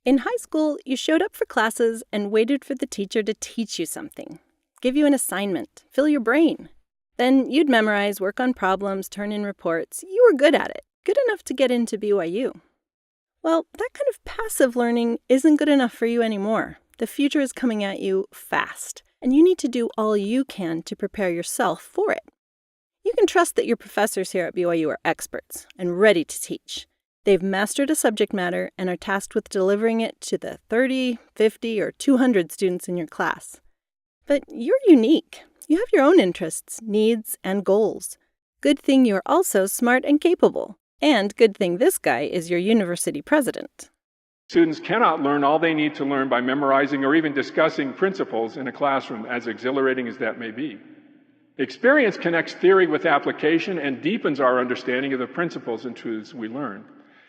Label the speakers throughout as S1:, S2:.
S1: In high school, you showed up for classes and waited for the teacher to teach you something, give you an assignment, fill your brain. Then you'd memorize, work on problems, turn in reports. You were good at it, good enough to get into BYU. Well, that kind of passive learning isn't good enough for you anymore. The future is coming at you fast, and you need to do all you can to prepare yourself for it. You can trust that your professors here at BYU are experts and ready to teach. They've mastered a subject matter and are tasked with delivering it to the 30, 50, or 200 students in your class. But you're unique. You have your own interests, needs, and goals. Good thing you're also smart and capable. And good thing this guy is your university president.
S2: Students cannot learn all they need to learn by memorizing or even discussing principles in a classroom, as exhilarating as that may be. Experience connects theory with application and deepens our understanding of the principles and truths we learn.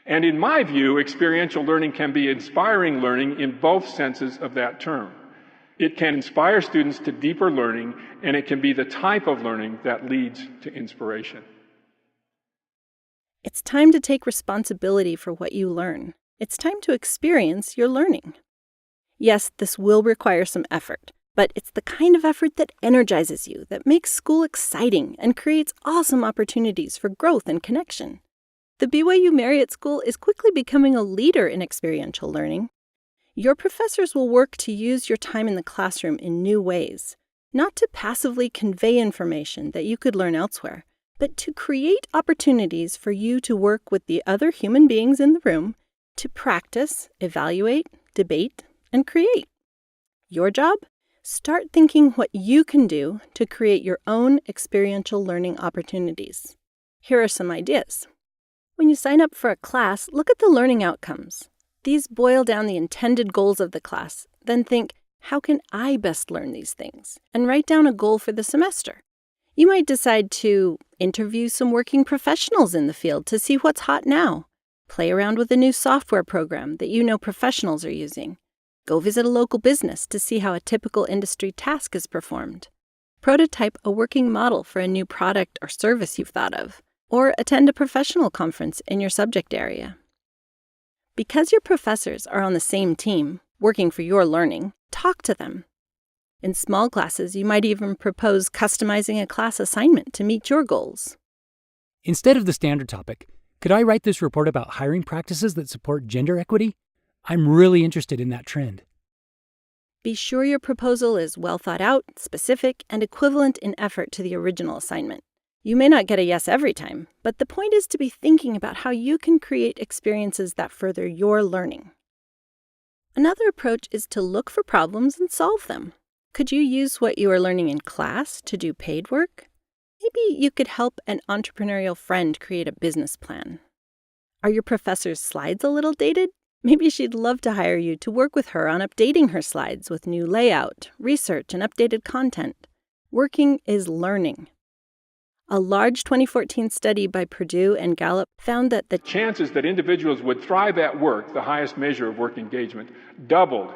S2: And in my view, experiential learning can be inspiring learning in both senses of that term. It can inspire students to deeper learning, and it can be the type of learning that leads to inspiration.
S1: It's time to take responsibility for what you learn. It's time to experience your learning. Yes, this will require some effort, but it's the kind of effort that energizes you, that makes school exciting, and creates awesome opportunities for growth and connection. The BYU Marriott School is quickly becoming a leader in experiential learning. Your professors will work to use your time in the classroom in new ways, not to passively convey information that you could learn elsewhere, but to create opportunities for you to work with the other human beings in the room to practice, evaluate, debate, and create. Your job? Start thinking what you can do to create your own experiential learning opportunities. Here are some ideas. When you sign up for a class, look at the learning outcomes. These boil down the intended goals of the class. Then think, how can I best learn these things? And write down a goal for the semester. You might decide to interview some working professionals in the field to see what's hot now. Play around with a new software program that you know professionals are using. Go visit a local business to see how a typical industry task is performed. Prototype a working model for a new product or service you've thought of. Or attend a professional conference in your subject area. Because your professors are on the same team, working for your learning, talk to them. In small classes, you might even propose customizing a class assignment to meet your goals.
S3: Instead of the standard topic, could I write this report about hiring practices that support gender equity? I'm really interested in that trend.
S1: Be sure your proposal is well thought out, specific, and equivalent in effort to the original assignment. You may not get a yes every time, but the point is to be thinking about how you can create experiences that further your learning. Another approach is to look for problems and solve them. Could you use what you are learning in class to do paid work? Maybe you could help an entrepreneurial friend create a business plan. Are your professor's slides a little dated? Maybe she'd love to hire you to work with her on updating her slides with new layout, research, and updated content. Working is learning. A large 2014 study by Purdue and Gallup found that the
S2: chances that individuals would thrive at work, the highest measure of work engagement, doubled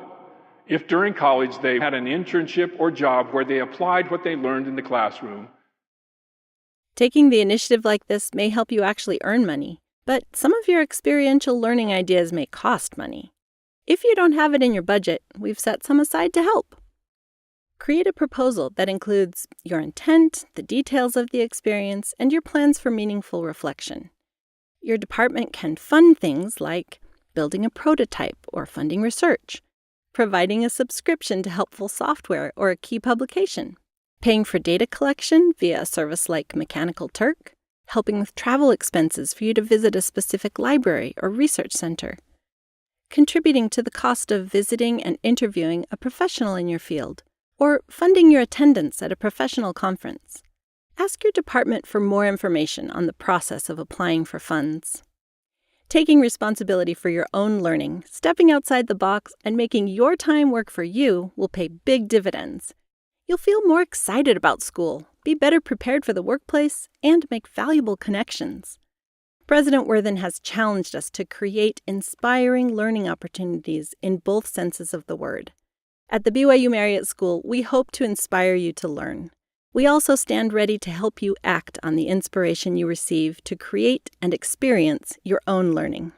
S2: if during college they had an internship or job where they applied what they learned in the classroom.
S1: Taking the initiative like this may help you actually earn money, but some of your experiential learning ideas may cost money. If you don't have it in your budget, we've set some aside to help. Create a proposal that includes your intent, the details of the experience, and your plans for meaningful reflection. Your department can fund things like building a prototype or funding research, providing a subscription to helpful software or a key publication, paying for data collection via a service like Mechanical Turk, helping with travel expenses for you to visit a specific library or research center, contributing to the cost of visiting and interviewing a professional in your field, or funding your attendance at a professional conference. Ask your department for more information on the process of applying for funds. Taking responsibility for your own learning, stepping outside the box, and making your time work for you will pay big dividends. You'll feel more excited about school, be better prepared for the workplace, and make valuable connections. President Worthen has challenged us to create inspiring learning opportunities in both senses of the word. At the BYU Marriott School, we hope to inspire you to learn. We also stand ready to help you act on the inspiration you receive to create and experience your own learning.